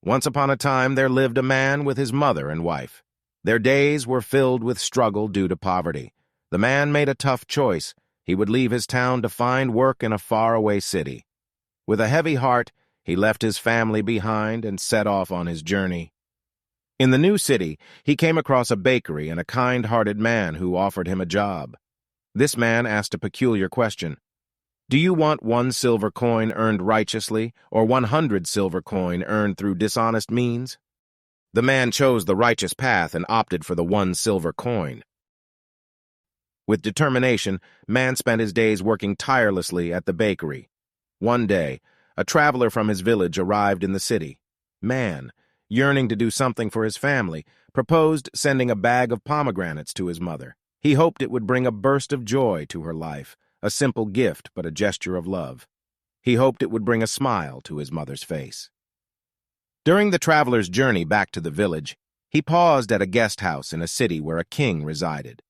Once upon a time there lived a man with his mother and wife. Their days were filled with struggle due to poverty. The man made a tough choice. He would leave his town to find work in a faraway city. With a heavy heart, he left his family behind and set off on his journey. In the new city, he came across a bakery and a kind-hearted man who offered him a job. This man asked a peculiar question. Do you want 1 silver coin earned righteously, or 100 silver coin earned through dishonest means? The man chose the righteous path and opted for the 1 silver coin. With determination, man spent his days working tirelessly at the bakery. One day, a traveler from his village arrived in the city. Man, yearning to do something for his family, proposed sending a bag of pomegranates to his mother. He hoped it would bring a burst of joy to her life, a simple gift but a gesture of love. He hoped it would bring a smile to his mother's face. During the traveler's journey back to the village, he paused at a guest house in a city where a king resided.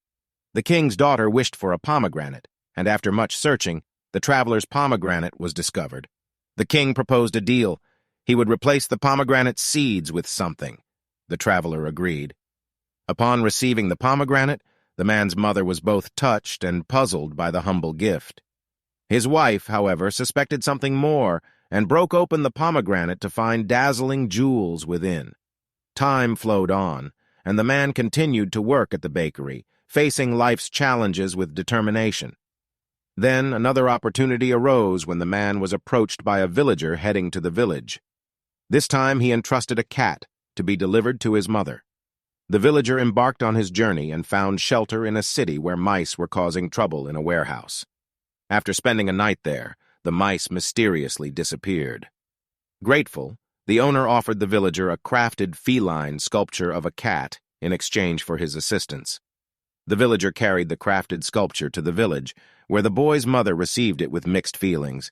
The king's daughter wished for a pomegranate, and after much searching, the traveler's pomegranate was discovered. The king proposed a deal. He would replace the pomegranate seeds with something. The traveler agreed. Upon receiving the pomegranate, the man's mother was both touched and puzzled by the humble gift. His wife, however, suspected something more and broke open the pomegranate to find dazzling jewels within. Time flowed on, and the man continued to work at the bakery, facing life's challenges with determination. Then another opportunity arose when the man was approached by a villager heading to the village. This time he entrusted a cat to be delivered to his mother. The villager embarked on his journey and found shelter in a city where mice were causing trouble in a warehouse. After spending a night there, the mice mysteriously disappeared. Grateful, the owner offered the villager a crafted feline sculpture of a cat in exchange for his assistance. The villager carried the crafted sculpture to the village, where the boy's mother received it with mixed feelings.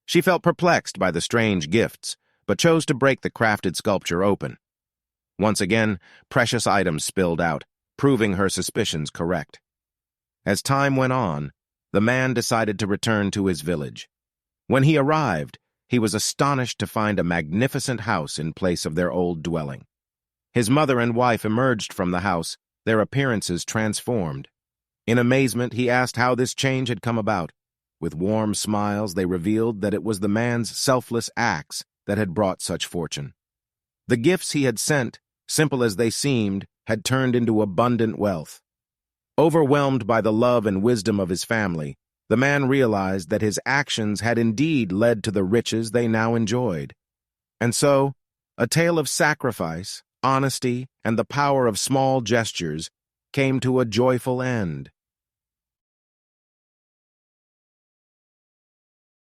She felt perplexed by the strange gifts, but chose to break the crafted sculpture open. Once again, precious items spilled out, proving her suspicions correct. As time went on, the man decided to return to his village. When he arrived, he was astonished to find a magnificent house in place of their old dwelling. His mother and wife emerged from the house, their appearances transformed. In amazement, he asked how this change had come about. With warm smiles, they revealed that it was the man's selfless acts that had brought such fortune. The gifts he had sent, simple as they seemed, had turned into abundant wealth. Overwhelmed by the love and wisdom of his family, the man realized that his actions had indeed led to the riches they now enjoyed. And so, a tale of sacrifice, honesty, and the power of small gestures came to a joyful end.